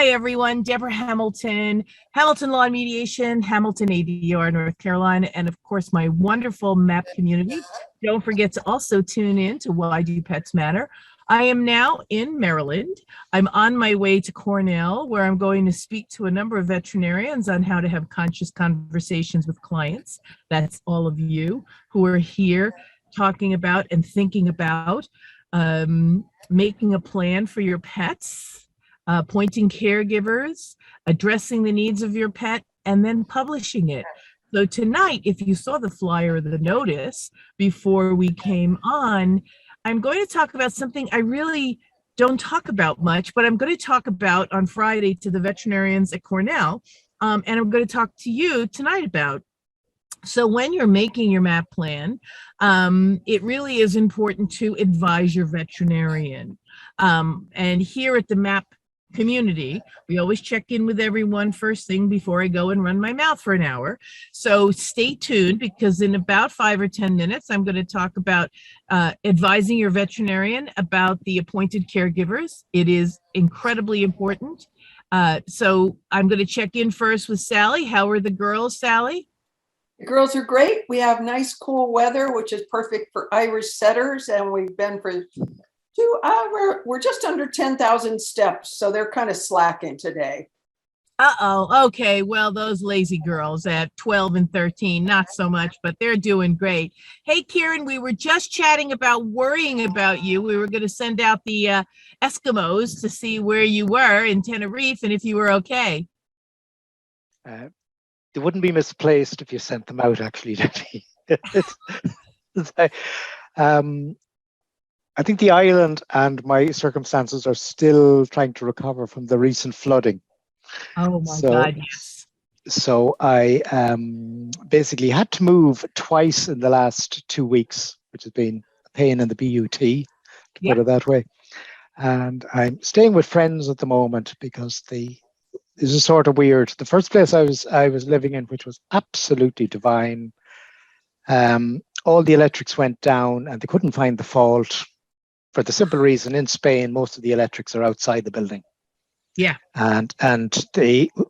Hi, everyone. Debra Hamilton, Hamilton Law and Mediation, Hamilton ADR, North Carolina, and of course, my wonderful MAAP community. Don't forget to also tune in to Why Do Pets Matter. I am now in Maryland. I'm on my way to Cornell, where I'm going to speak to a number of veterinarians on how to have conscious conversations with clients. That's all of you who are here talking about and thinking about making a plan for your pets, appointing caregivers, addressing the needs of your pet, and then publishing it. So tonight, if you saw the flyer or the notice before we came on, I'm going to talk about something I really don't talk about much, but I'm going to talk about on Friday to the veterinarians at Cornell, and I'm going to talk to you tonight about. So when you're making your MAAP plan, it really is important to advise your veterinarian. And here at the MAAP community, we always check in with everyone first thing before I go and run my mouth for an hour. So stay tuned, because in about 5 or 10 minutes, I'm going to talk about advising your veterinarian about the appointed caregivers. It is incredibly important. So I'm going to check in first with Sally. How are the girls, Sally? The girls are great. We have nice, cool weather, which is perfect for Irish setters. And we've been for 2 hours. We're just under 10,000 steps. So they're kind of slacking today. Uh-oh. Okay. Well, those lazy girls at 12 and 13, not so much, but they're doing great. Hey, Kieran, we were just chatting about worrying about you. We were going to send out the Eskimos to see where you were in Tenerife and if you were okay. They wouldn't be misplaced if you sent them out, actually. I think the island and my circumstances are still trying to recover from the recent flooding. Oh my God, yes. So I basically had to move twice in the last 2 weeks, which has been a pain in the butt, to put it that way. And I'm staying with friends at the moment because this is sort of weird. The first place I was living in, which was absolutely divine, all the electrics went down and they couldn't find the fault, for the simple reason in Spain most of the electrics are outside the building. Yeah. And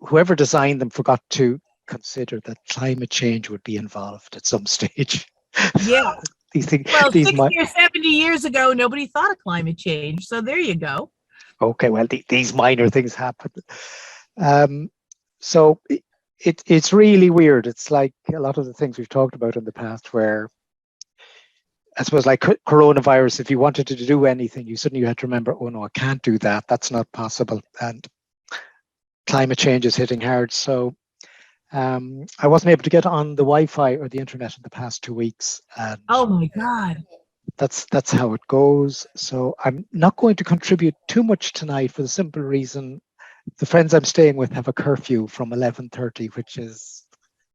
whoever designed them forgot to consider that climate change would be involved at some stage. Yeah. These things. Well, 60 or 70 years ago, nobody thought of climate change. So there you go. Okay, well, these minor things happen. So it's really weird. It's like a lot of the things we've talked about in the past, where I suppose like coronavirus, if you wanted to do anything, you suddenly had to remember, oh no, I can't do that. That's not possible. And climate change is hitting hard. So I wasn't able to get on the Wi-Fi or the internet in the past 2 weeks. And oh my God. That's how it goes. So I'm not going to contribute too much tonight for the simple reason the friends I'm staying with have a curfew from 11:30, which is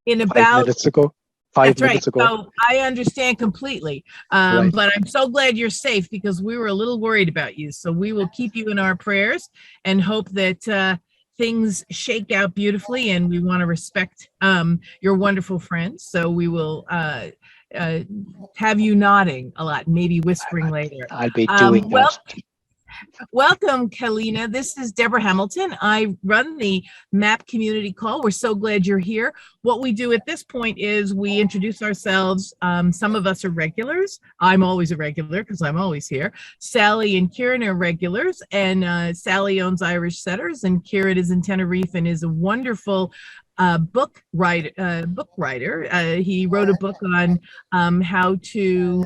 in about 5 minutes ago. 5 minutes ago. So I understand completely. Right. But I'm so glad you're safe, because we were a little worried about you. So we will keep you in our prayers and hope that things shake out beautifully. And we want to respect your wonderful friends. So we will have you nodding a lot, maybe whispering later. I'll be doing that. Welcome, Kalina. This is Debra Hamilton. I run the MAAP community call. We're so glad you're here. What we do at this point is we introduce ourselves. Some of us are regulars. I'm always a regular because I'm always here. Sally and Kieran are regulars, and Sally owns Irish Setters, and Kieran is in Tenerife and is a wonderful book writer. He wrote a book on how to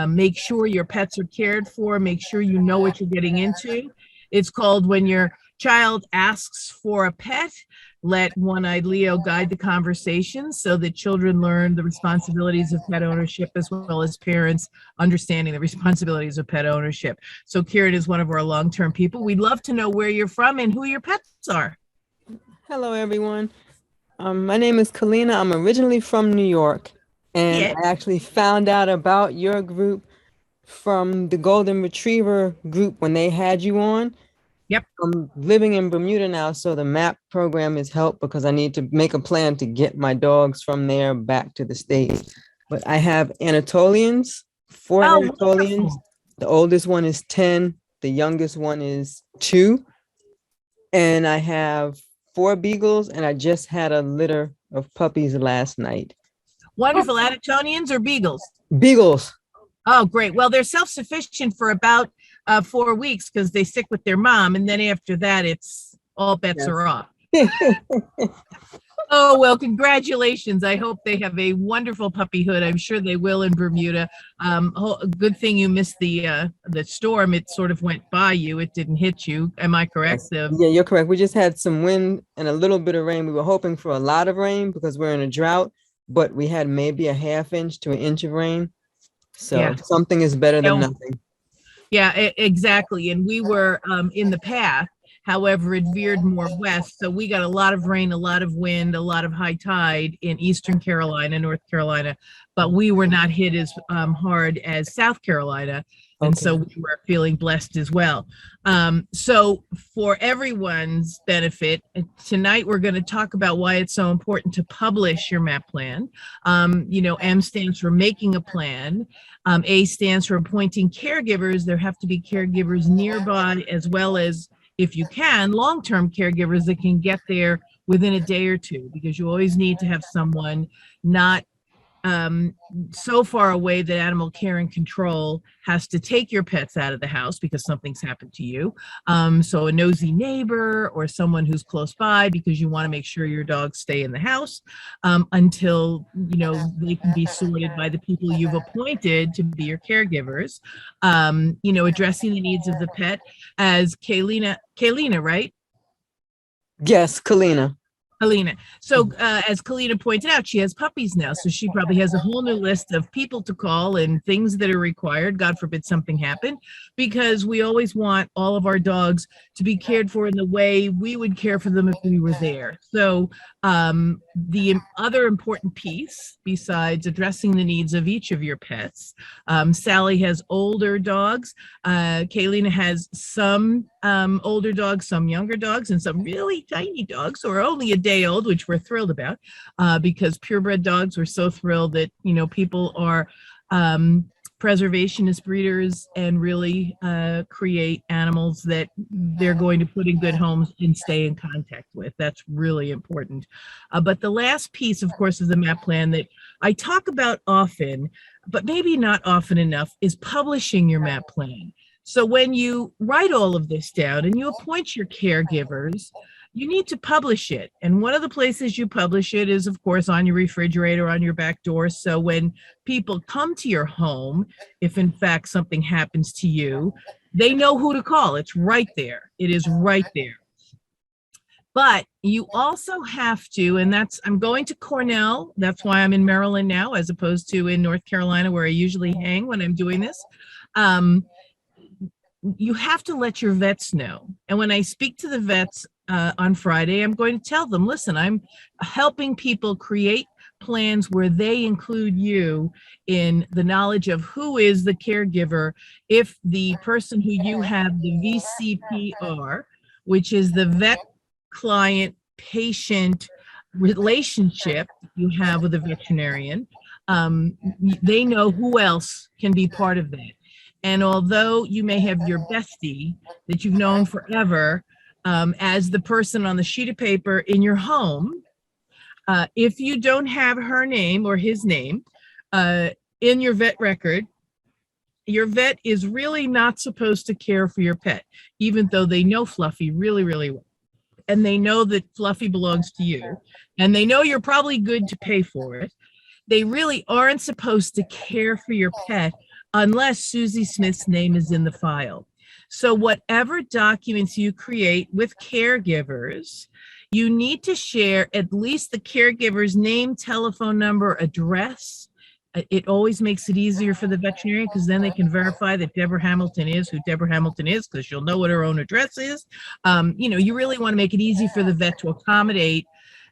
make sure your pets are cared for, make sure you know what you're getting into. It's called When Your Child Asks for a Pet, Let One-Eyed Leo Guide the Conversation, so that children learn the responsibilities of pet ownership, as well as parents understanding the responsibilities of pet ownership. So Kieran is one of our long-term people. We'd love to know where you're from and who your pets are. Hello, everyone. My name is Kalina. I'm originally from New York. And I actually found out about your group from the Golden Retriever group when they had you on. Yep. I'm living in Bermuda now, so the MAAP program is helped because I need to make a plan to get my dogs from there back to the States. But I have Anatolians, 4 Anatolians. Wonderful. The oldest one is 10. The youngest one is 2. And I have 4 beagles, and I just had a litter of puppies last night. Wonderful. Addisonians or Beagles? Beagles. Oh, great. Well, they're self-sufficient for about 4 weeks because they stick with their mom. And then after that, it's all bets Yes. are off. Oh, well, congratulations. I hope they have a wonderful puppyhood. I'm sure they will in Bermuda. Good thing you missed the storm. It sort of went by you. It didn't hit you. Am I correct? Yeah, you're correct. We just had some wind and a little bit of rain. We were hoping for a lot of rain because we're in a drought, but we had maybe a ½ inch to an inch of rain. So Yeah. something is better than nothing. Yeah, exactly. And we were in the path. However, it veered more west. So we got a lot of rain, a lot of wind, a lot of high tide in Eastern Carolina, North Carolina, but we were not hit as hard as South Carolina. And so we were feeling blessed as well. So for everyone's benefit, tonight we're going to talk about why it's so important to publish your MAP plan. M stands for making a plan. A stands for appointing caregivers. There have to be caregivers nearby, as well as, if you can, long-term caregivers that can get there within a day or two, because you always need to have someone not so far away that animal care and control has to take your pets out of the house because something's happened to you. So a nosy neighbor or someone who's close by, because you want to make sure your dogs stay in the house until, they can be sorted by the people you've appointed to be your caregivers. Addressing the needs of the pet, as Kaylina, right? Yes, Kalina. So as Kalina pointed out, she has puppies now. So she probably has a whole new list of people to call and things that are required. God forbid something happened, because we always want all of our dogs to be cared for in the way we would care for them if we were there. So the other important piece, besides addressing the needs of each of your pets, Sally has older dogs. Kaylina has some older dogs, some younger dogs, and some really tiny dogs who are only a day old, which we're thrilled about, because purebred dogs, we're so thrilled that, people are preservationist breeders and really create animals that they're going to put in good homes and stay in contact with. That's really important. But the last piece, of course, of the MAP plan that I talk about often, but maybe not often enough, is publishing your MAP plan. So when you write all of this down and you appoint your caregivers, you need to publish it. And one of the places you publish it is, of course, on your refrigerator, on your back door. So when people come to your home, if in fact something happens to you, they know who to call. It's right there. It is right there. But you also have to, and I'm going to Cornell. That's why I'm in Maryland now, as opposed to in North Carolina, where I usually hang when I'm doing this. You have to let your vets know. And when I speak to the vets on Friday, I'm going to tell them, listen, I'm helping people create plans where they include you in the knowledge of who is the caregiver if the person who you have the VCPR, which is the vet client patient relationship you have with a veterinarian, they know who else can be part of that. And although you may have your bestie that you've known forever as the person on the sheet of paper in your home, if you don't have her name or his name in your vet record, your vet is really not supposed to care for your pet, even though they know Fluffy really, really well. And they know that Fluffy belongs to you. And they know you're probably good to pay for it. They really aren't supposed to care for your pet unless Susie Smith's name is in the file. So whatever documents you create with caregivers, you need to share at least the caregiver's name, telephone number, address. It always makes it easier for the veterinarian, because then they can verify that Debra Hamilton is who Debra Hamilton is, because she'll know what her own address is. You really want to make it easy for the vet to accommodate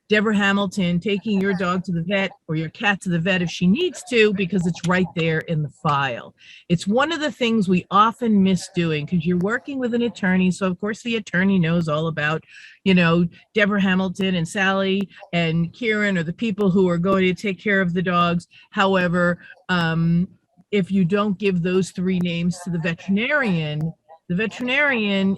Debra Hamilton taking your dog to the vet or your cat to the vet if she needs to, because it's right there in the file. It's one of the things we often miss doing, because you're working with an attorney. So of course the attorney knows all about, Debra Hamilton and Sally and Kieran are the people who are going to take care of the dogs. However, if you don't give those 3 names to the veterinarian, the veterinarian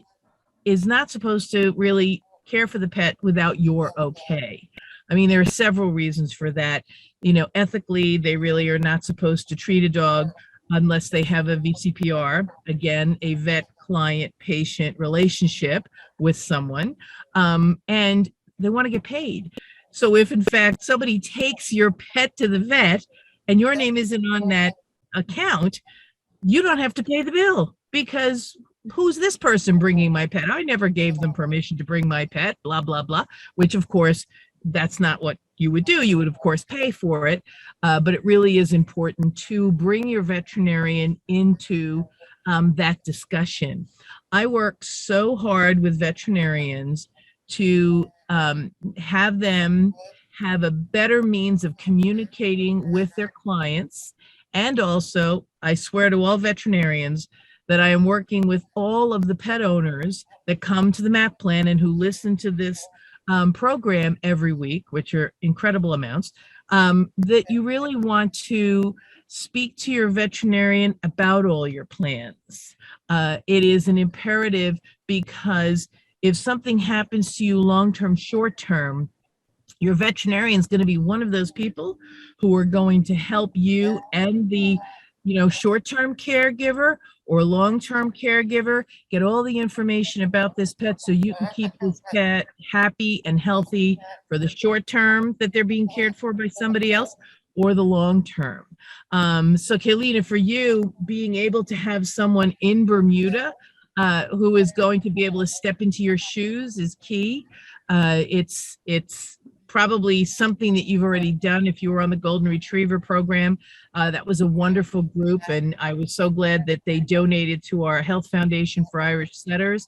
is not supposed to really care for the pet without your okay. I mean, there are several reasons for that. You know, ethically, they really are not supposed to treat a dog unless they have a VCPR, again, a vet client patient relationship with someone, and they want to get paid. So if in fact somebody takes your pet to the vet and your name isn't on that account, you don't have to pay the bill, because who's this person bringing my pet? I never gave them permission to bring my pet, blah, blah, blah, which of course, that's not what you would do. You would of course pay for it, but it really is important to bring your veterinarian into that discussion. I work so hard with veterinarians to have them have a better means of communicating with their clients. And also, I swear to all veterinarians that I am working with all of the pet owners that come to the MAAP plan and who listen to this program every week, which are incredible amounts, that you really want to speak to your veterinarian about all your plans. It is an imperative, because if something happens to you long-term, short-term, your veterinarian is going to be one of those people who are going to help you and the, short-term caregiver or long-term caregiver get all the information about this pet so you can keep this pet happy and healthy for the short term that they're being cared for by somebody else, or the long term. So Kaylina, for you, being able to have someone in Bermuda who is going to be able to step into your shoes is key. It's probably something that you've already done if you were on the Golden Retriever program. That was a wonderful group, and I was so glad that they donated to our Health Foundation for Irish Setters,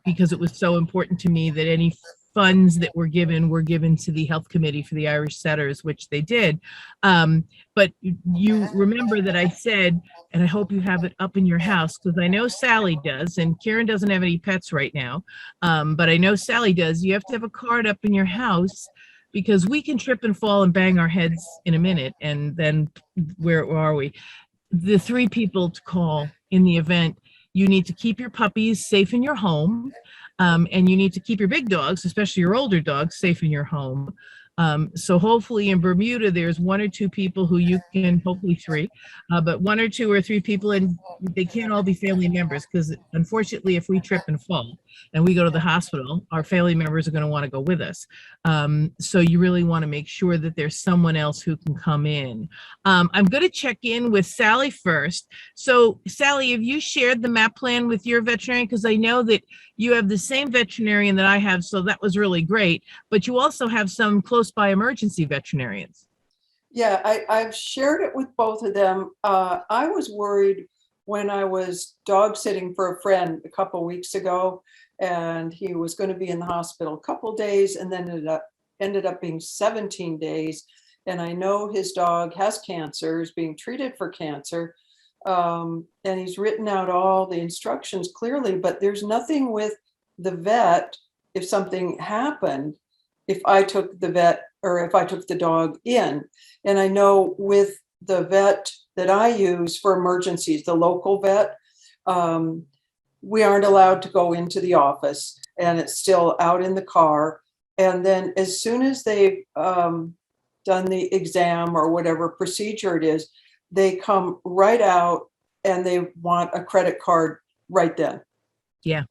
because it was so important to me that any funds that were given to the Health Committee for the Irish Setters, which they did. But you remember that I said, and I hope you have it up in your house, because I know Sally does, and Karen doesn't have any pets right now, but I know Sally does. You have to have a card up in your house, because we can trip and fall and bang our heads in a minute, and then where are we? The 3 people to call in the event. You need to keep your puppies safe in your home. And you need to keep your big dogs, especially your older dogs, safe in your home. So hopefully in Bermuda, there's 1 or 2 people who you can, hopefully 3, but 1 or 2 or 3 people, and they can't all be family members, because unfortunately, if we trip and fall and we go to the hospital, our family members are going to want to go with us. So you really want to make sure that there's someone else who can come in. I'm going to check in with Sally first. So Sally, have you shared the MAAP plan with your veterinarian? Because I know that you have the same veterinarian that I have, so that was really great. But you also have some close by emergency veterinarians. Yeah, I've shared it with both of them. I was worried when I was dog sitting for a friend a couple weeks ago, and he was going to be in the hospital a couple days, and then ended up being 17 days. And I know his dog has cancer, is being treated for cancer. And he's written out all the instructions clearly, but there's nothing with the vet if something happened, if I took the vet or if I took the dog in. And I know with the vet that I use for emergencies, the local vet, we aren't allowed to go into the office, and it's still out in the car. And then as soon as they've done the exam or whatever procedure it is, they come right out and they want a credit card right then. Yeah.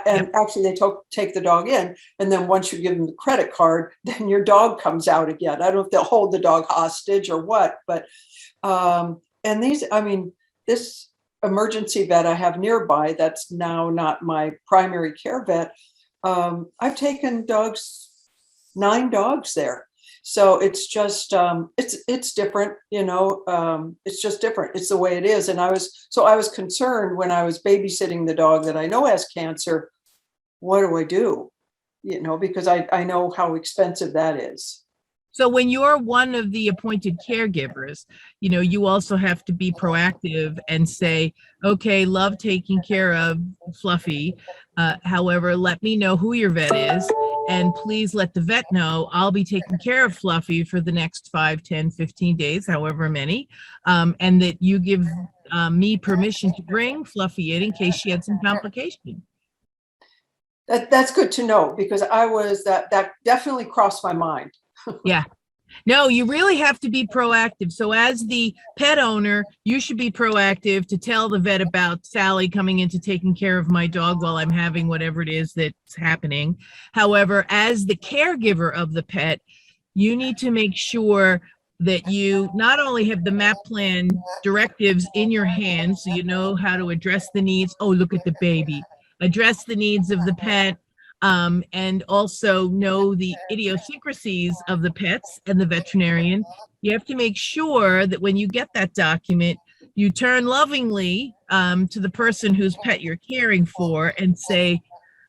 And actually they take the dog in, and then once you give them the credit card, then your dog comes out again. I don't know if they'll hold the dog hostage or what, but and this emergency vet I have nearby, that's now not my primary care vet. I've taken 9 dogs there. So it's just, it's different, it's just different. It's the way it is. And I was concerned when I was babysitting the dog that I know has cancer. What do I do? Because I know how expensive that is. So when you're one of the appointed caregivers, you also have to be proactive and say, okay, love taking care of Fluffy. However, let me know who your vet is, and please let the vet know I'll be taking care of Fluffy for the next 5, 10, 15 days, however many, and that you give me permission to bring Fluffy in case she had some complication. That's good to know, because that definitely crossed my mind. Yeah. No, you really have to be proactive. So as the pet owner, you should be proactive to tell the vet about Sally coming in to taking care of my dog while I'm having whatever it is that's happening. However, as the caregiver of the pet, you need to make sure that you not only have the MAAP plan directives in your hands, so you know how to address the needs. Oh, look at the baby. Address the needs of the pet. And also know the idiosyncrasies of the pets and the veterinarian. You have to make sure that when you get that document, you turn lovingly to the person whose pet you're caring for and say,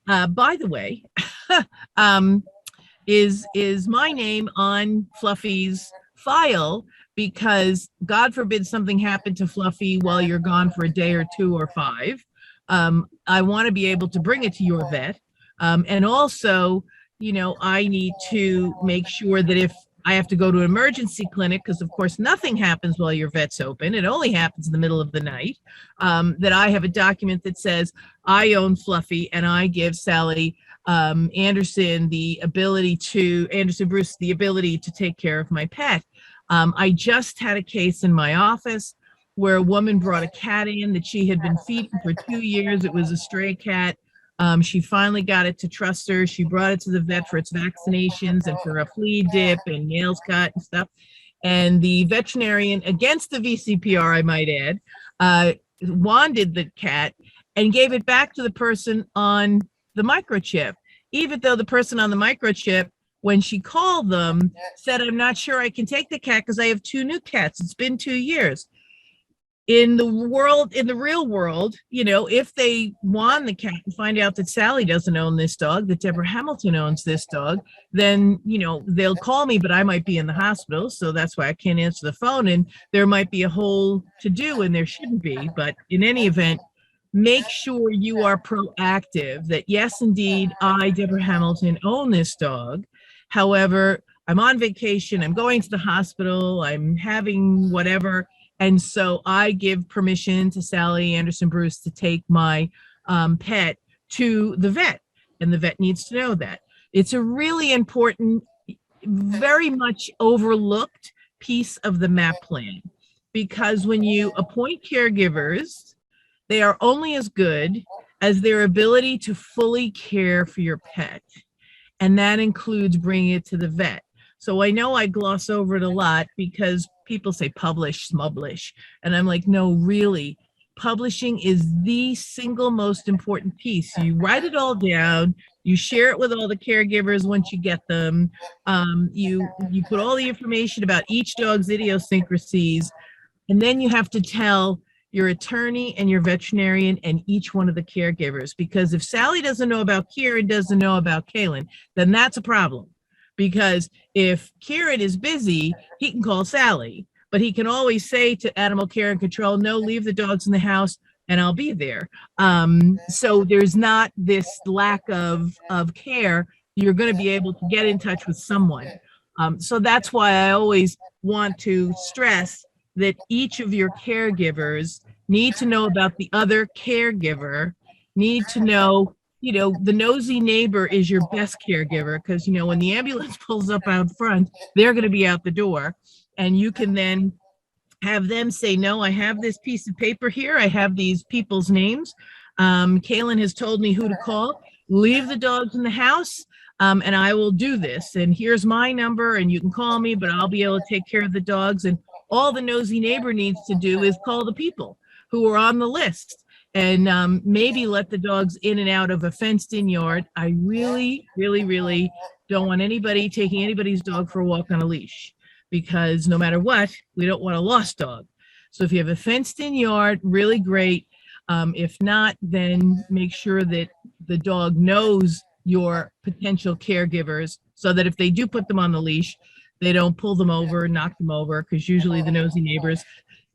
by the way, is my name on Fluffy's file? Because God forbid something happened to Fluffy while you're gone for a day or 2 or 5. I want to be able to bring it to your vet. And also, I need to make sure that if I have to go to an emergency clinic, because of course nothing happens while your vet's open, it only happens in the middle of the night, that I have a document that says I own Fluffy and I give Sally Anderson Bruce the ability to take care of my pet. I just had a case in my office where a woman brought a cat in that she had been feeding for 2 years. It was a stray cat. She finally got it to trust her. She brought it to the vet for its vaccinations and for a flea dip and nails cut and stuff. And the veterinarian, against the VCPR, I might add, wanded the cat and gave it back to the person on the microchip, even though the person on the microchip, when she called them, said, I'm not sure I can take the cat because I have 2 new cats. It's been 2 years. In the real world, if they wand the cat and find out that Sally doesn't own this dog, that Debra Hamilton owns this dog, then, they'll call me, but I might be in the hospital. So that's why I can't answer the phone. And there might be a whole to do, and there shouldn't be. But in any event, make sure you are proactive that, yes, indeed, I, Debra Hamilton, own this dog. However, I'm on vacation, I'm going to the hospital, I'm having whatever. And so I give permission to Sally Anderson Bruce to take my pet to the vet, and the vet needs to know that. It's a really important, very much overlooked piece of the MAAP plan, because when you appoint caregivers, they are only as good as their ability to fully care for your pet. And that includes bringing it to the vet. So I know I gloss over it a lot because people say publish, smublish. And I'm like, no, really, publishing is the single most important piece. You write it all down, you share it with all the caregivers once you get them. You put all the information about each dog's idiosyncrasies, and then you have to tell your attorney and your veterinarian and each one of the caregivers, because if Sally doesn't know about Kieran, doesn't know about Kaylin, then that's a problem. Because if Kieran is busy, he can call Sally, but he can always say to Animal Care and Control, no, leave the dogs in the house and I'll be there. So there's not this lack of care. You're going to be able to get in touch with someone. So that's why I always want to stress that each of your caregivers need to know about the other caregiver, need to know, the nosy neighbor is your best caregiver, because, when the ambulance pulls up out front, they're going to be out the door, and you can then have them say, no, I have this piece of paper here. I have these people's names. Kaylin has told me who to call. Leave the dogs in the house, and I will do this. And here's my number, and you can call me, but I'll be able to take care of the dogs. And all the nosy neighbor needs to do is call the people who are on the list, and maybe let the dogs in and out of a fenced-in yard. I really, really, really don't want anybody taking anybody's dog for a walk on a leash, because no matter what, we don't want a lost dog. So if you have a fenced-in yard, really great. If not, then make sure that the dog knows your potential caregivers, so that if they do put them on the leash, they don't pull them over, knock them over, because usually the nosy neighbors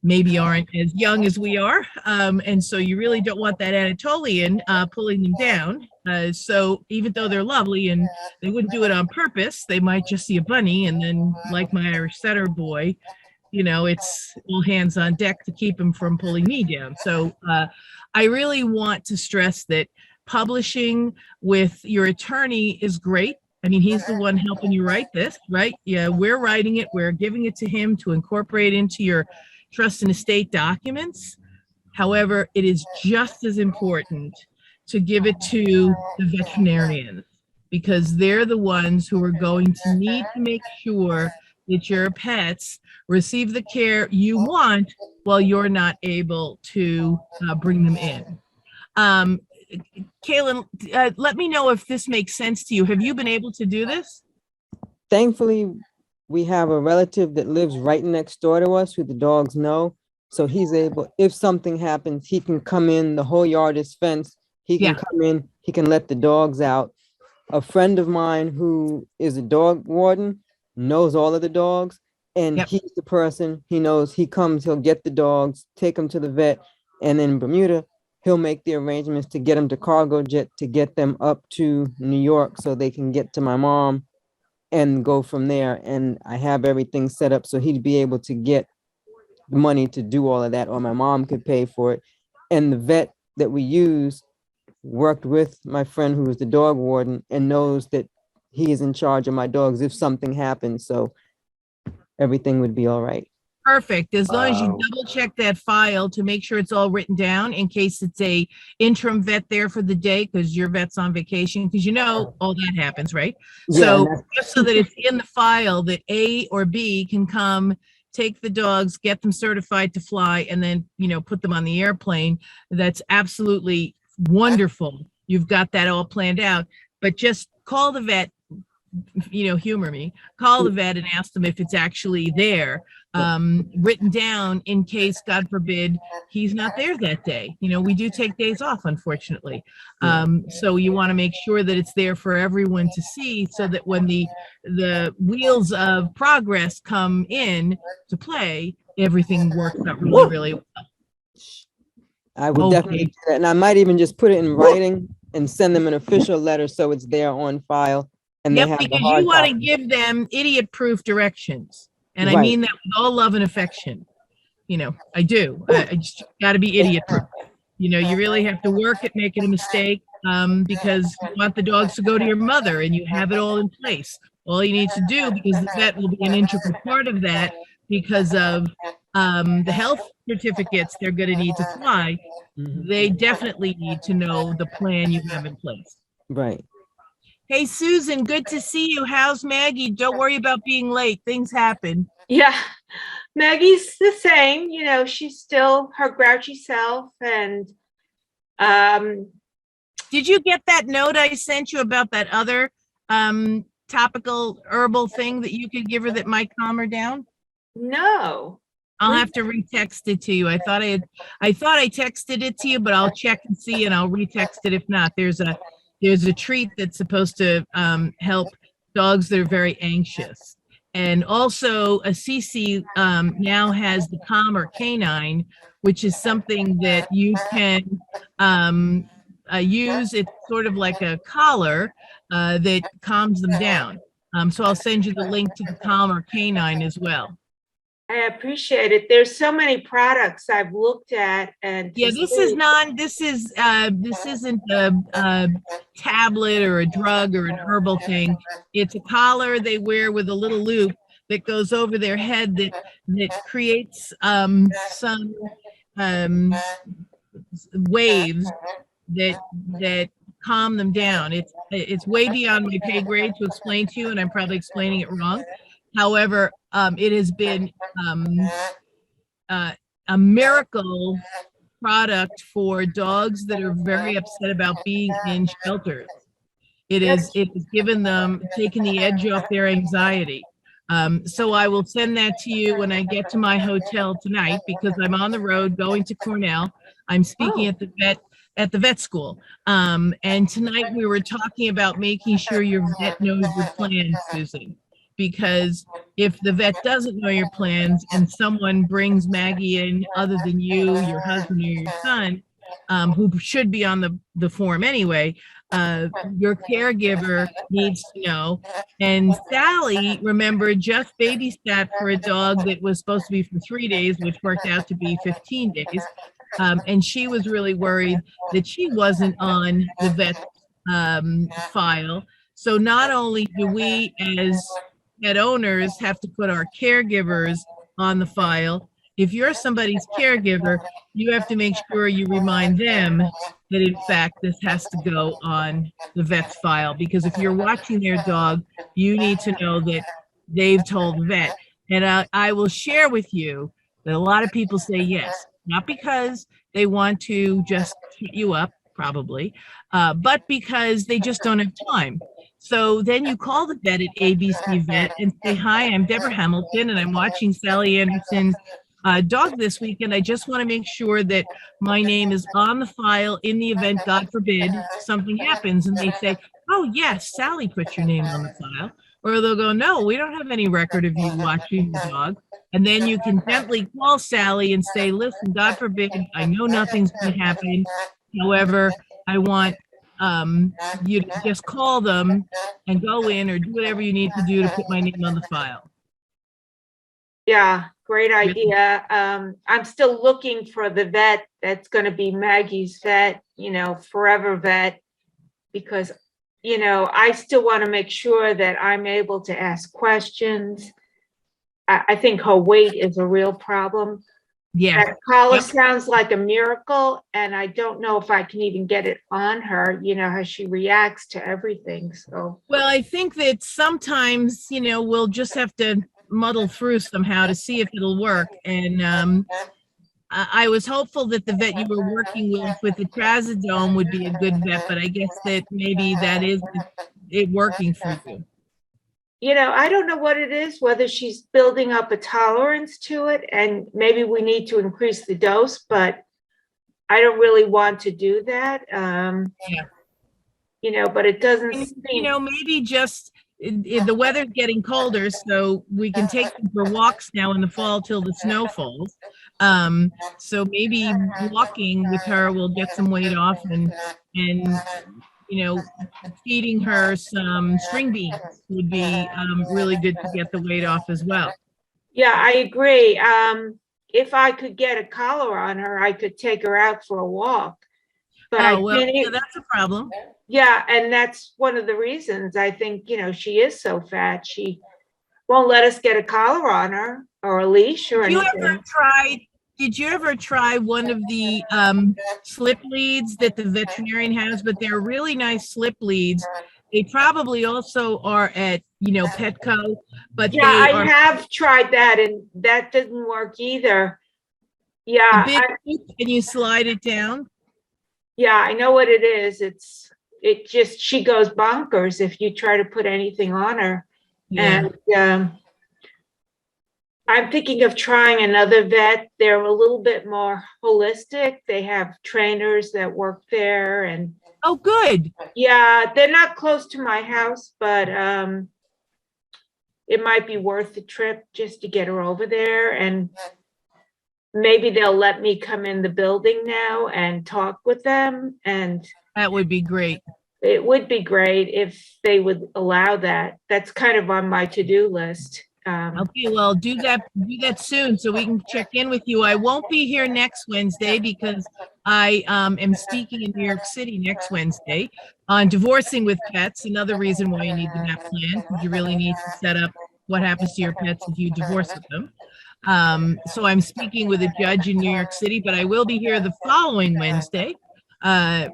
maybe aren't as young as we are. And so you really don't want that Anatolian pulling them down. So even though they're lovely and they wouldn't do it on purpose, they might just see a bunny and then, like my Irish setter boy, it's all hands on deck to keep him from pulling me down. So I really want to stress that publishing with your attorney is great. I mean, he's the one helping you write this, right? Yeah, we're writing it. We're giving it to him to incorporate into your trust and estate documents. However, it is just as important to give it to the veterinarian, because they're the ones who are going to need to make sure that your pets receive the care you want while you're not able to bring them in. Kaylin, let me know if this makes sense to you. Have you been able to do this? Thankfully, we have a relative that lives right next door to us who the dogs know. So he's able, if something happens, he can come in, the whole yard is fenced. He can come in, he can let the dogs out. A friend of mine who is a dog warden knows all of the dogs, and he's the person, he knows, he comes, he'll get the dogs, take them to the vet, and in Bermuda, he'll make the arrangements to get them to cargo jet to get them up to New York so they can get to my mom and go from there. And I have everything set up so he'd be able to get the money to do all of that, or my mom could pay for it. And the vet that we use worked with my friend who is the dog warden and knows that he is in charge of my dogs if something happens. So everything would be all right. Perfect. As long as you double check that file to make sure it's all written down in case it's a interim vet there for the day because your vet's on vacation, because all that happens, right? So just so that it's in the file that A or B can come, take the dogs, get them certified to fly, and then, put them on the airplane. That's absolutely wonderful. You've got that all planned out, but just call the vet, humor me, call the vet and ask them if it's actually there, written down in case, God forbid, he's not there that day. We do take days off, unfortunately. So you want to make sure that it's there for everyone to see so that when the wheels of progress come in to play, everything works out really, really well. I would definitely do that. And I might even just put it in writing and send them an official letter so it's there on file. And because you want to give them idiot-proof directions. And I mean that with all love and affection. I do. I just got to be idiot-proof. You really have to work at making a mistake because you want the dogs to go to your mother and you have it all in place. All you need to do, because the vet will be an integral part of that because of the health certificates they're going to need to fly, they definitely need to know the plan you have in place. Right. Hey, Susan, good to see you. How's Maggie? Don't worry about being late. Things happen. Yeah, Maggie's the same. She's still her grouchy self. And did you get that note I sent you about that other topical herbal thing that you could give her that might calm her down? No. I'll have to retext it to you. I thought I texted it to you, but I'll check and see, and I'll retext it if not. There's a treat that's supposed to help dogs that are very anxious. And also Assisi now has the Calmer Canine, which is something that you can use. It's sort of like a collar that calms them down. So I'll send you the link to the Calmer Canine as well. I appreciate it. There's so many products I've looked at, and this isn't a tablet or a drug or an herbal thing. It's a collar they wear with a little loop that goes over their head that creates some waves that calm them down. It's way beyond my pay grade to explain to you, and I'm probably explaining it wrong. However, it has been a miracle product for dogs that are very upset about being in shelters. It has given them, taken the edge off their anxiety. So I will send that to you when I get to my hotel tonight, because I'm on the road going to Cornell. I'm speaking at the vet school. And tonight we were talking about making sure your vet knows your plans, Susan. Because if the vet doesn't know your plans and someone brings Maggie in other than you, your husband, or your son, who should be on the form anyway, your caregiver needs to know. And Sally, remember, just babysat for a dog that was supposed to be for 3 days, which worked out to be 15 days. And she was really worried that she wasn't on the vet file. So not only do we as pet owners have to put our caregivers on the file, if you're somebody's caregiver, you have to make sure you remind them that in fact this has to go on the vet's file, because if you're watching their dog, you need to know that they've told the vet. And I will share with you that a lot of people say yes, not because they want to just shut you up, probably, but because they just don't have time. So then you call the vet at ABC Vet and say, hi, I'm Debra Hamilton, and I'm watching Sally Anderson's dog this weekend. I just want to make sure that my name is on the file in the event, God forbid, something happens. And they say, oh, yes, Sally put your name on the file. Or they'll go, no, we don't have any record of you watching the dog. And then you can gently call Sally and say, listen, God forbid, I know nothing's going to happen. However, I want you to just call them and go in or do whatever you need to do to put my name on the file. Yeah, great idea. I'm still looking for the vet that's going to be Maggie's vet, forever vet, because, I still want to make sure that I'm able to ask questions. I think her weight is a real problem. Yeah. That collar sounds like a miracle, and I don't know if I can even get it on her, how she reacts to everything. So, well, I think that sometimes, we'll just have to muddle through somehow to see if it'll work. And I was hopeful that the vet you were working with the trazodone would be a good vet, but I guess that maybe that is it working for you. I don't know what it is, whether she's building up a tolerance to it, and maybe we need to increase the dose, but I don't really want to do that. But it doesn't seem. Maybe just the weather's getting colder, so we can take them for walks now in the fall till the snow falls. So maybe walking with her will get some weight off, and feeding her some string beans would be really good to get the weight off as well. Yeah, I agree. If I could get a collar on her, I could take her out for a walk. But that's a problem. Yeah, and that's one of the reasons I think, she is so fat. She won't let us get a collar on her or a leash or anything. Did you ever try one of the slip leads that the veterinarian has? But they're really nice slip leads. They probably also are at, Petco, but yeah, I have tried that, and that didn't work either. Yeah. Can you slide it down? Yeah, I know what it is. She goes bonkers if you try to put anything on her. Yeah. And I'm thinking of trying another vet. They're a little bit more holistic. They have trainers that work there, and oh, good. Yeah, they're not close to my house, but it might be worth the trip just to get her over there, and maybe they'll let me come in the building now and talk with them, and that would be great. It would be great if they would allow that. That's kind of on my to-do list. Okay, well, do that soon so we can check in with you. I won't be here next Wednesday because I am speaking in New York City next Wednesday on divorcing with pets. Another reason why you need the MAAP plan, because you really need to set up what happens to your pets if you divorce with them. So I'm speaking with a judge in New York City, but I will be here the following Wednesday.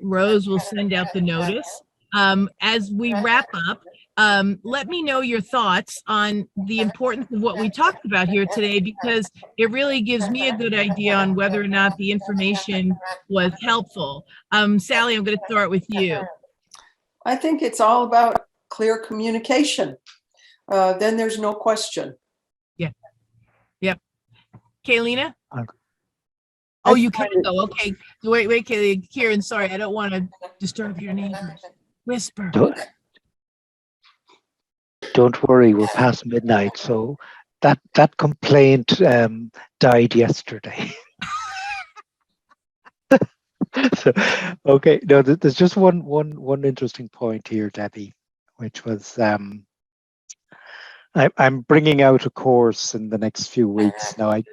Rose will send out the notice. As we wrap up, let me know your thoughts on the importance of what we talked about here today, because it really gives me a good idea on whether or not the information was helpful. Sally, I'm going to start with you. I think it's all about clear communication. Then there's no question. Yeah. Yep. Kaylina? Oh, you can go. Okay. Wait, Kieran, sorry. I don't want to disturb your neighbors. Whisper. Don't worry, we're past midnight, so that complaint died yesterday. So, okay, no, there's just one interesting point here, Debbie, which was I'm bringing out a course in the next few weeks. Now, I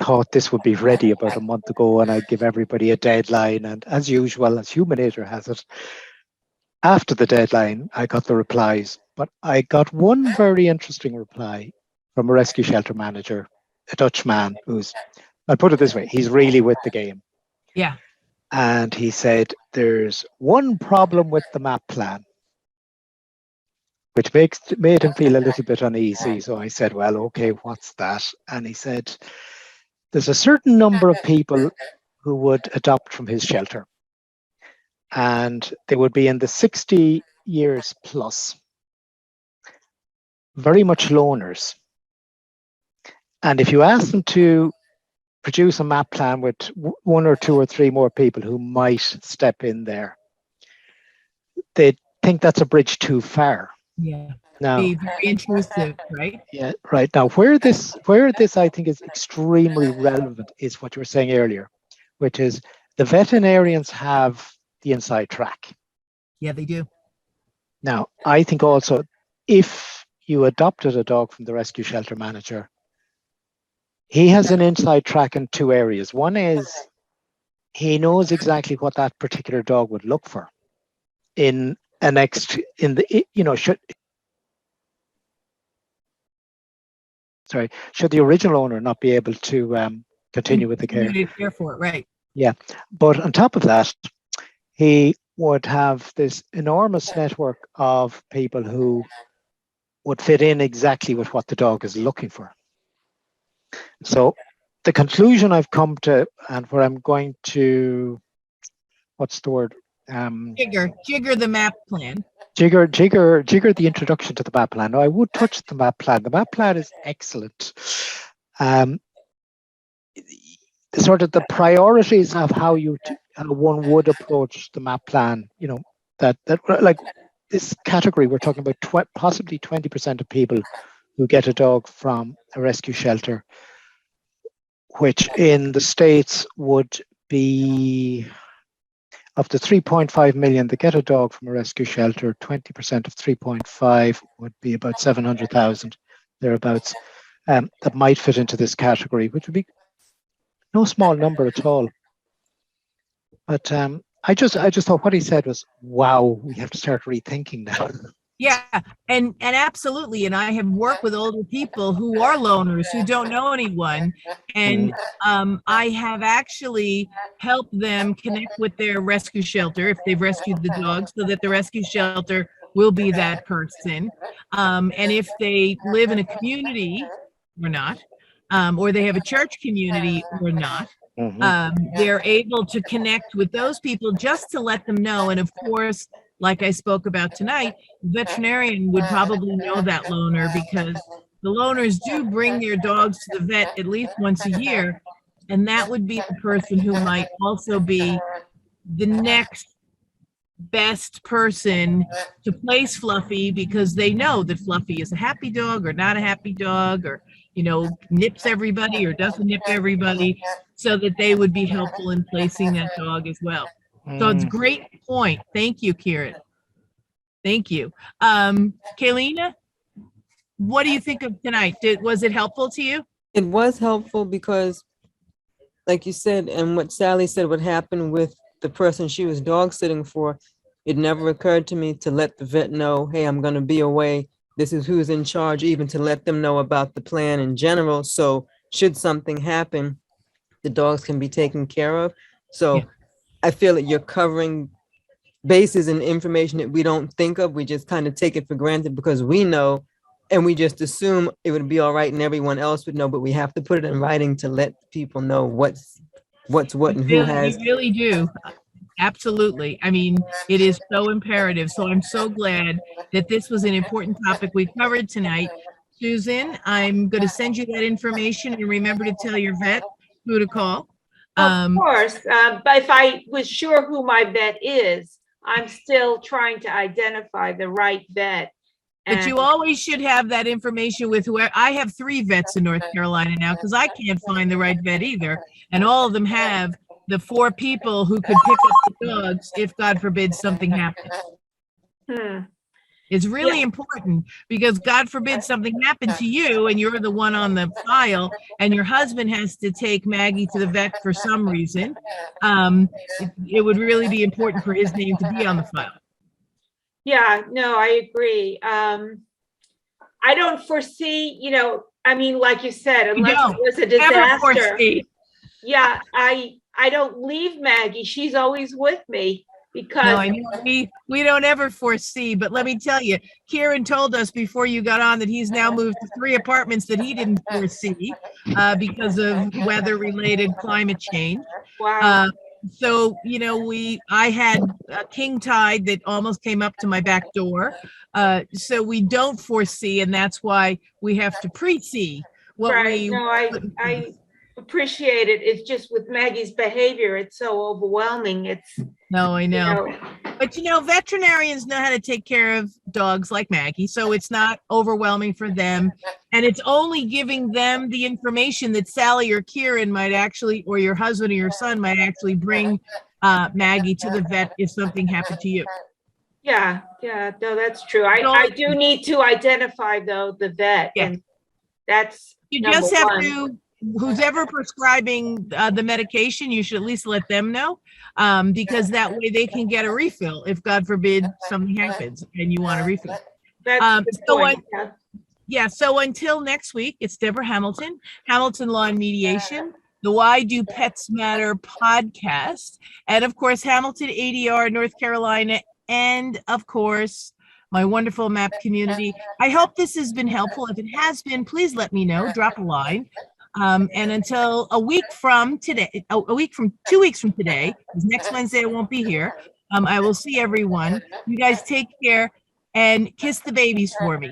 thought this would be ready about a month ago, and I'd give everybody a deadline. And as usual, as human nature has it, after the deadline, I got the replies. But I got one very interesting reply from a rescue shelter manager, a Dutch man who's, I'll put it this way, he's really with the game. Yeah. And he said, there's one problem with the MAAP plan, which made him feel a little bit uneasy. So I said, well, okay, what's that? And he said, there's a certain number of people who would adopt from his shelter, and they would be in the 60 years plus, very much loners. And if you ask them to produce a MAAP plan with one or two or three more people who might step in there, they think that's a bridge too far. Yeah. Now, Be very intrusive, right? yeah, right. Now, where this I think is extremely relevant is what you were saying earlier, which is the veterinarians have the inside track. Yeah, they do. Now, I think also if you adopted a dog from the rescue shelter manager, he has an inside track in two areas. One is he knows exactly what that particular dog would look for in should the original owner not be able to continue with the care. You care for it, right? Yeah, but on top of that, he would have this enormous network of people who would fit in exactly with what the dog is looking for. So the conclusion I've come to, and where I'm going to, what's the word? Jigger the MAAP plan. Jigger the introduction to the MAAP plan. Now, I would touch the MAAP plan. The MAAP plan is excellent. Sort of the priorities of how one would approach the MAAP plan, that like this category, we're talking about possibly 20% of people who get a dog from a rescue shelter, which in the States would be, of the 3.5 million that get a dog from a rescue shelter, 20% of 3.5 would be about 700,000 thereabouts, that might fit into this category, which would be no small number at all. But I just thought what he said was, wow, we have to start rethinking that. Yeah, and absolutely. And I have worked with older people who are loners, who don't know anyone. And I have actually helped them connect with their rescue shelter if they've rescued the dog, so that the rescue shelter will be that person. And if they live in a community or not, or they have a church community or not, they're able to connect with those people just to let them know. And of course, like I spoke about tonight, the veterinarian would probably know that loner, because the loners do bring their dogs to the vet at least once a year. And that would be the person who might also be the next best person to place Fluffy, because they know that Fluffy is a happy dog or not a happy dog, or nips everybody or doesn't nip everybody, so that they would be helpful in placing that dog as well. So it's a great point. Thank you, Kieran. Thank you. Kaylina, what do you think of tonight? Was it helpful to you? It was helpful because, like you said, and what Sally said would happen with the person she was dog sitting for, it never occurred to me to let the vet know, hey, I'm going to be away. This is who's in charge, even to let them know about the plan in general. So should something happen, the dogs can be taken care of. So yeah. I feel that you're covering bases and information that we don't think of. We just kind of take it for granted because we know, and we just assume it would be all right and everyone else would know, but we have to put it in writing to let people know what's what and who has. You really do. Absolutely. I mean, it is so imperative. So I'm so glad that this was an important topic we covered tonight. Susan, I'm going to send you that information, and remember to tell your vet who to call. Of course, but if I was sure who my vet is, I'm still trying to identify the right vet. But you always should have that information with whoever. I have 3 vets in North Carolina now, because I can't find the right vet either. And all of them have the 4 people who could pick up the dogs if, God forbid, something happens. Hmm. It's really Yeah. important because God forbid something happened to you and you're the one on the file and your husband has to take Maggie to the vet for some reason. It would really be important for his name to be on the file. Yeah, no, I agree. I don't foresee, I mean, like you said, unless don't. it was a Never disaster. foresee. Yeah, I don't leave Maggie. She's always with me No, because I know we don't ever foresee, but let me tell you, Kieran told us before you got on that he's now moved to 3 apartments that he didn't foresee because of weather-related climate change. wow. So, I had a king tide that almost came up to my back door. So we don't foresee, and that's why we have to pre-see what Right. we. No, I appreciate it. It's just with Maggie's behavior, it's so overwhelming. It's, No, I you know. know, But veterinarians know how to take care of dogs like Maggie, so it's not overwhelming for them. And it's only giving them the information that Sally or Kieran might actually, or your husband or your son might actually bring Maggie to the vet if something happened to you. yeah, no, that's true. I do need to identify though the vet, Yeah. and that's You number just have one. to, who's ever prescribing the medication, you should at least let them know, because that way they can get a refill if, God forbid, something happens and you want a refill. That's a good so point. Yeah. So until next week, it's Debra Hamilton, Hamilton Law and Mediation, the Why Do Pets Matter podcast, and of course, Hamilton ADR, North Carolina, and of course, my wonderful MAAP community. I hope this has been helpful. If it has been, please let me know, drop a line. And until a week from today, 2 weeks from today, because next Wednesday I won't be here, I will see everyone. You guys take care and kiss the babies for me.